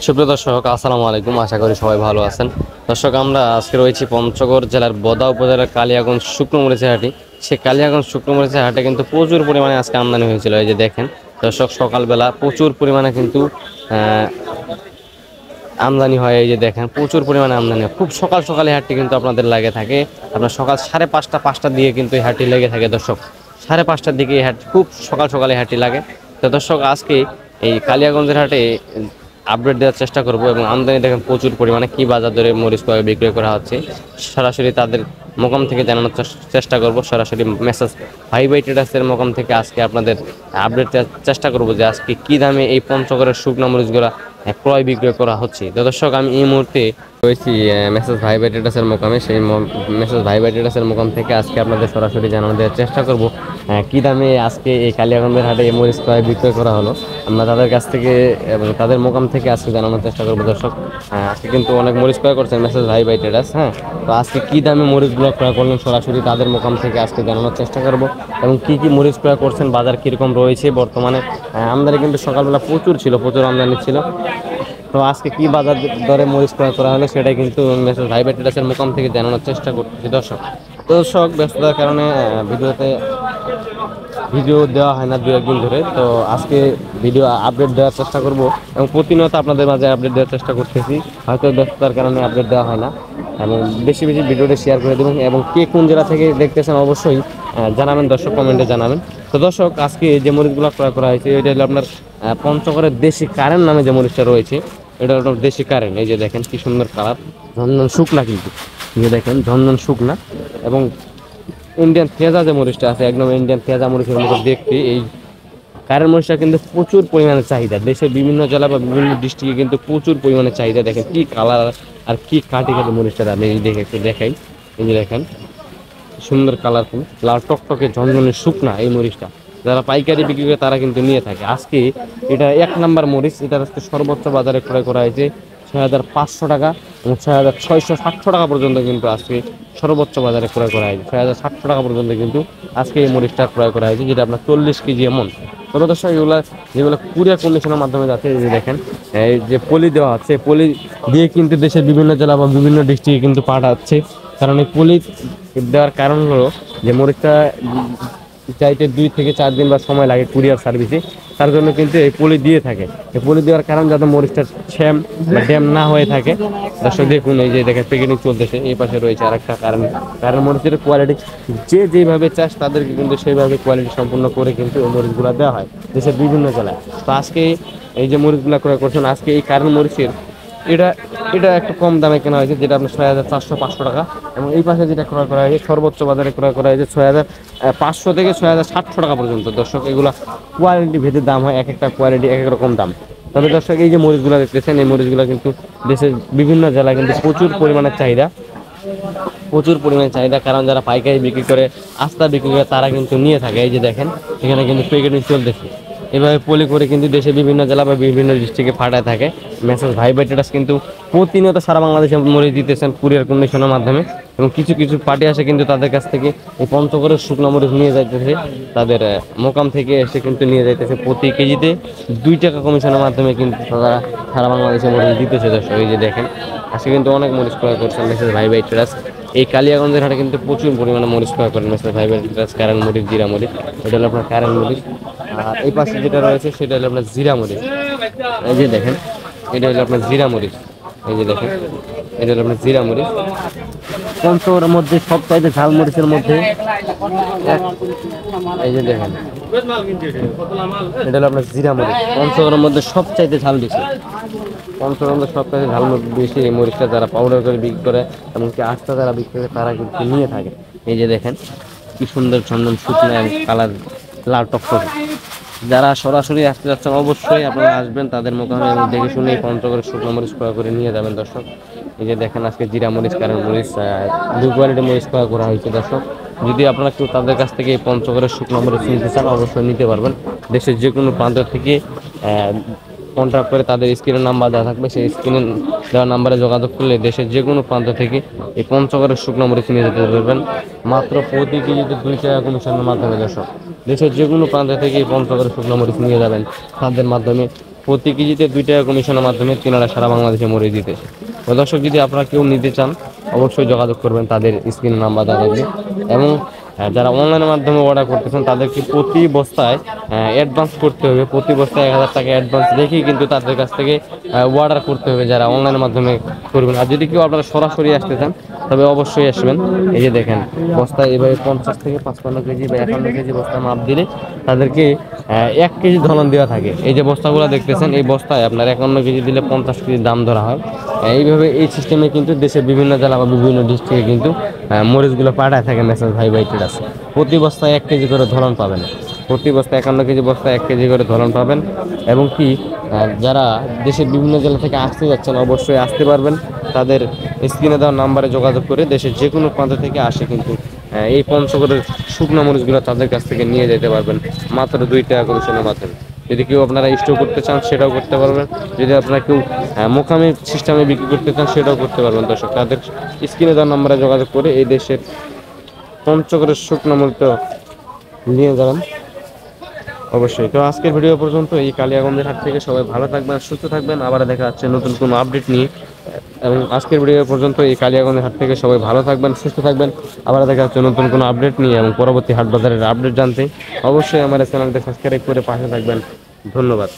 সুপ্রিয় দর্শক, আসসালামু আলাইকুম। আশা করি সবাই ভালো আছেন। দর্শক, আমরা আজকে রয়েছি পঞ্চগড় জেলার বোদা উপজেলার কালিয়াগঞ্জ শুকনো মরিচের হাটে। সে কালিয়াগঞ্জ শুকনো মরিচের হাটে কিন্তু প্রচুর পরিমাণে আজকে আমদানি হয়েছিল। এই যে দেখেন দর্শক, সকালবেলা প্রচুর পরিমাণে কিন্তু আমদানি হয়। এই যে দেখেন প্রচুর পরিমাণে আমদানি হয়। খুব সকাল সকালে হাটটি কিন্তু আপনাদের লাগে থাকে। আপনার সকাল 5:30-5টার দিকে কিন্তু এই হাটটি লেগে থাকে দর্শক। 5:30টার দিকে এই হাট খুব সকাল সকালে হাটটি লাগে। তো দর্শক, আজকে এই কালিয়াগঞ্জের হাটে আপডেট দেওয়ার চেষ্টা করব এবং আমদানি দেখেন প্রচুর পরিমাণে কি বাজার দরে মরিচ বিক্রয় করা হচ্ছে সরাসরি তাদের মোকাম থেকে জানানোর চেষ্টা করব। সরাসরি মেসেজ ভাই ভাই ট্রেডার্সের মোকাম থেকে আজকে আপনাদের আপডেট দেওয়ার চেষ্টা করব যে আজকে কি দামে এই পঞ্চগড়ের শুকনো মরিচগুলো ক্রয় বিক্রয় করা হচ্ছে। তো দর্শক, আমি এই মুহূর্তে রয়েছি মেসেজ ভাই ভাই ট্রেডার্সের মোকামে। সেই মেসেজ ভাই ভাই ট্রেডার্সের মোকাম থেকে আজকে আপনাদের সরাসরি জানানো দেওয়ার চেষ্টা করব কি দামে আজকে এই কালিয়াগঞ্জের হাটে এই মরিচ ক্রয় বিক্রয় করা হলো। আমরা তাদের কাছ থেকে এবং তাদের মোকাম থেকে আজকে জানানোর চেষ্টা করবো। দর্শক, আজকে কিন্তু অনেক মরিচ ক্রয় করছেন মেসেজ ভাই ভাই ট্রেডার্স। হ্যাঁ, তো আজকে কি দামে মরিচগুলো ক্রয় করলেন সরাসরি তাদের মোকাম থেকে আজকে জানানোর চেষ্টা করব এবং কি কি মরিচ ক্রয় করছেন, বাজার কীরকম রয়েছে বর্তমানে। আমদানি কিন্তু সকালবেলা প্রচুর ছিল, প্রচুর আমদানি ছিল। তো আজকে কি বাজার দরে মরিচ ক্রয় করা হলো সেটাই কিন্তু মেসেজ ভাই ভাই ট্রেডার্সের মোকাম থেকে জানানোর চেষ্টা করতেছি। দর্শক ব্যস্ততার কারণে ভিডিও দেওয়া হয় না 2-1 দিন ধরে। তো আজকে ভিডিও আপডেট দেওয়ার চেষ্টা করব এবং প্রতিনিয়ত আপনাদের মাঝে আপডেট দেওয়ার চেষ্টা করতেছি। হয়তো ব্যস্ততার কারণে আপডেট দেওয়া হয় না এবং বেশি বেশি ভিডিওটা শেয়ার করে দেবেন এবং কে কোন জেলা থেকে দেখতেছেন অবশ্যই জানাবেন, দর্শক কমেন্টে জানাবেন। তো দর্শক, আজকে যে মরিচগুলো ক্রয় করা হয়েছে এটা হলো আপনার পঞ্চগড়ের দেশি কারেন্ট নামে যে মরিচটা রয়েছে, এটা হলো দেশি কারেন্ট। এই যে দেখেন কি সুন্দর কালার, ঝনঝন শুকনা, কিন্তু এই যে দেখেন ঝনঝন শুকনা এবং ইন্ডিয়ান থেজা যে মরিচটা আছে, একদম ইন্ডিয়ান থেজা মরিচের মতো দেখতে। এই কারেন্ট মরিচটা কিন্তু প্রচুর পরিমাণে চাহিদা, দেশের বিভিন্ন জেলা বা বিভিন্ন ডিস্ট্রিক্টে কিন্তু প্রচুর পরিমাণে চাহিদা। দেখেন কি কালার আর কি কাটি কাটি মরিচটা, আমি এই দেখে একটু দেখাই। এই যে দেখেন সুন্দর কালারফুল, লাল টকটকে ঝনঝনে শুকনা এই মরিচটা যারা পাইকারি বিক্রি করে তারা কিন্তু নিয়ে থাকে। আজকে এটা 1 নাম্বার মরিচ। এটা আজকে সর্বোচ্চ বাজারে ক্রয় করা হয়েছে 6,500 টাকা এবং 6,600 টাকা পর্যন্ত কিন্তু আজকে সর্বোচ্চ বাজারে ক্রয় করা হয়েছে। 6,700 টাকা পর্যন্ত কিন্তু আজকে এই মরিচটা ক্রয় করা হয়েছে, যেটা আপনার 40 কেজি এমন। তবে দর্শক, যেগুলো কুরিয়ার কন্ডিশনের মাধ্যমে যাচ্ছে, এই যে দেখেন এই যে পলি দেওয়া আছে, পলি দিয়ে কিন্তু দেশের বিভিন্ন জেলা বা বিভিন্ন ডিস্ট্রিক্টে কিন্তু পাঠাচ্ছে। কারণ এই পলি দেওয়ার কারণ হলো যে মরিচটা চাইতে 2 থেকে 4 দিন বা সময় লাগে কুরিয়ার সার্ভিসে, তার জন্য কিন্তু এই পলি দিয়ে থাকে। এই পলি দেওয়ার কারণ যাতে মরিচটা শ্যাম বা ড্যাম না হয়ে থাকে। দর্শক দেখুন, এই যে দেখেন প্যাকেটিং চলতেছে, এই পাশে রয়েছে আরেকটা কারণ মরিচের কোয়ালিটি যে যেভাবে চাষ তাদেরকে কিন্তু সেইভাবে কোয়ালিটি সম্পূর্ণ করে কিন্তু এই মরিচগুলো দেওয়া হয় দেশের বিভিন্ন জেলায়। তো আজকে এই যে মরিচগুলো ক্রয় করছেন, আজকে এই কারণ মরিচের এটা এটা একটু কম দামে কেনা হয়েছে, যেটা আপনার 6,400-500 টাকা এবং এই পাশে যেটা ক্রয় করা হয়েছে সর্বোচ্চ বাজারে ক্রয় করা হয়েছে 6,500 থেকে 6,700 টাকা পর্যন্ত। দর্শক, এগুলো কোয়ালিটি ভেদে দাম হয়, এক একটা কোয়ালিটি এক এক রকম দাম। তবে দর্শক, এই যে মরিচগুলো দেখতেছেন, এই মরিচগুলো কিন্তু দেশের বিভিন্ন জেলায় কিন্তু প্রচুর পরিমাণে চাহিদা, কারণ যারা পাইকারি বিক্রি করে, আস্থা বিক্রি করে, তারা কিন্তু নিয়ে থাকে। এই যে দেখেন এখানে কিন্তু প্যাকেটিং চলতেছে, এভাবে পলি করে কিন্তু দেশের বিভিন্ন জেলা বা বিভিন্ন ডিস্ট্রিক্টে পাঠায় থাকে মেসেজ ভাই ভাই ট্রেডার্স। কিন্তু প্রতিনিয়ত সারা বাংলাদেশে মরিচ দিতেছেন কুরিয়ার কন্ডিশনের মাধ্যমে এবং কিছু কিছু পার্টি আসে কিন্তু তাদের কাছ থেকে এই পঞ্চগড়ের শুকনো মরিচ নিয়ে যাইতেছে, তাদের মোকাম থেকে এসে কিন্তু নিয়ে যাইতেছে প্রতি কেজিতে 2 টাকা কমিশনের মাধ্যমে কিন্তু তারা সারা বাংলাদেশে মরিচ দিতেছে। দর্শক, এই যে দেখেন আজকে কিন্তু অনেক মরিচ ক্রয় করছেন মেসেজ ভাই ভাই ট্রেডার্স। এই কালিয়াগঞ্জের হাটে কিন্তু প্রচুর পরিমাণে মরিচ ক্রয় করেন মেসেজ ভাই ভাই ট্রেডার্স। কারেন্ট মরিচ, জিরা মরিচ, এটা হলো আপনার কারেন্ট মরিচ। আর এই পাশে যেটা রয়েছে সেটা হলো আপনার জিরা মরিচ। এই যে দেখেন এটা হলো আপনার জিরা মরিচ। এই যে দেখেন এটা হলো আপনার জিরা মরিচ। পঞ্চগড়ের মধ্যে সবচাইতে ঝাল মরিচের মধ্যে এই যে দেখেন এটা হলো আপনার জিরা মরিচ। পঞ্চগড়ের মধ্যে সবচাইতে ঝাল বেশি, পঞ্চগড়ের মধ্যে সবচাইতে ঝাল বেশি এই মরিচটা যারা পাউডার করে বিক্রি করে এমনকি আস্তা যারা বিক্রি করে তারা কিন্তু নিয়ে থাকে। এই যে দেখেন কি সুন্দর চন্দন শুকনো কালার, লাল টকটকে। যারা সরাসরি আসতে যাচ্ছেন অবশ্যই আপনারা আসবেন তাদের মোকামে দেখে শুনে পঞ্চগড়ের শুকনো মরিচ ক্রয় করে নিয়ে যাবেন। দর্শক, এই যে দেখেন আজকে জিরা মরিচ, কারণ মরিচ 2 কোয়ালিটির মরিচ ক্রয় করা হয়েছে। দর্শক, যদি আপনারা কেউ তাদের কাছ থেকে এই পঞ্চগড়ের শুকনো মরিচ নিতে চান অবশ্যই নিতে পারবেন। দেশের যে কোনো প্রান্ত থেকে কন্ট্যাক্ট করে তাদের স্ক্রিনের নাম্বার দেওয়া থাকবে, সেই স্ক্রিনে দেওয়া নাম্বারে যোগাযোগ করলে দেশের যে কোনো প্রান্ত থেকে এই পঞ্চগড়ের শুকনো মরিচ নিয়ে যেতে পারবেন মাত্র প্রতি কেজিতে 2 টাকা কমিশনের মাধ্যমে। দর্শক, দেশের যে কোনো প্রান্ত থেকে এই পঞ্চগড়ের শুকনো মরিচ নিয়ে যাবেন তাদের মাধ্যমে প্রতি কেজিতে 2 টাকা কমিশনের মাধ্যমে তিনারা সারা বাংলাদেশে মরিচ দিতেছে। তো দর্শক, যদি আপনারা কেউ নিতে চান অবশ্যই যোগাযোগ করবেন, তাদের স্ক্রিনে নাম্বার দেওয়া থাকবে। এবং যারা অনলাইনের মাধ্যমে অর্ডার করতেছেন তাদেরকে প্রতি বস্তায় অ্যাডভান্স করতে হবে, প্রতি বস্তায় 1000 টাকা অ্যাডভান্স রেখেই কিন্তু তাদের কাছ থেকে অর্ডার করতে হবে, যারা অনলাইনের মাধ্যমে করবেন। আর যদি কেউ আপনারা সরাসরি আসতে চান তবে অবশ্যই আসবেন। এই যে দেখেন বস্তায় এভাবে 50 থেকে 55 কেজি বা 51 কেজি বস্তা মাপ দিলে তাদেরকে 1 কেজি ধরন দেওয়া থাকে। এই যে বস্তাগুলো দেখতেছেন, এই বস্তায় আপনার 51 কেজি দিলে 50 কেজি দাম ধরা হয়। এইভাবে এই সিস্টেমে কিন্তু দেশের বিভিন্ন জেলা বা বিভিন্ন ডিস্ট্রিক্টে কিন্তু মরিচগুলো পাঠায় থাকে মেসেজ ভাই ভাই ট্রেডার্স। প্রতি বস্তায় 1 কেজি করে ধরন পাবেন, প্রতি বস্তায় 51 কেজি বস্তায় 1 কেজি করে ধরন পাবেন। এবং কি যারা দেশের বিভিন্ন জেলা থেকে আসতে যাচ্ছেন অবশ্যই আসতে পারবেন, তাদের স্ক্রিনে দেওয়া নাম্বারে যোগাযোগ করে দেশের যে কোনো প্রান্ত থেকে আসে কিন্তু এই পঞ্চগড়ের শুকনো মরিচগুলো তাদের কাছ থেকে নিয়ে যেতে পারবেন মাত্র 2 টাকা কমিশনের মাধ্যমে। যদি কেউ আপনারা স্টোর করতে চান সেটাও করতে পারবেন, যদি আপনারা কেউ মোকামি সিস্টেমে বিক্রি করতে চান সেটাও করতে পারবেন। দর্শক, তাদের স্ক্রিনে দেওয়া নাম্বারে যোগাযোগ করে এই দেশের পঞ্চগড়ের শুকনো মরিচ নিয়ে যাবেন অবশ্যই। তো আজকের ভিডিও পর্যন্ত। এই কালিয়াগঞ্জের হাট থেকে সবাই ভালো থাকবেন, সুস্থ থাকবেন, আবার দেখা যাচ্ছে নতুন কোনো আপডেট নিয়ে। এবং আজকের ভিডিও পর্যন্ত। এই কালিয়াগঞ্জের হাট থেকে সবাই ভালো থাকবেন, সুস্থ থাকবেন, আবার দেখা যাচ্ছে নতুন কোনো আপডেট নিয়ে। এবং পরবর্তী হাট বাজারের আপডেট জানতে অবশ্যই আমার চ্যানেলটি সাবস্ক্রাইব করে পাশে থাকবেন। ধন্যবাদ।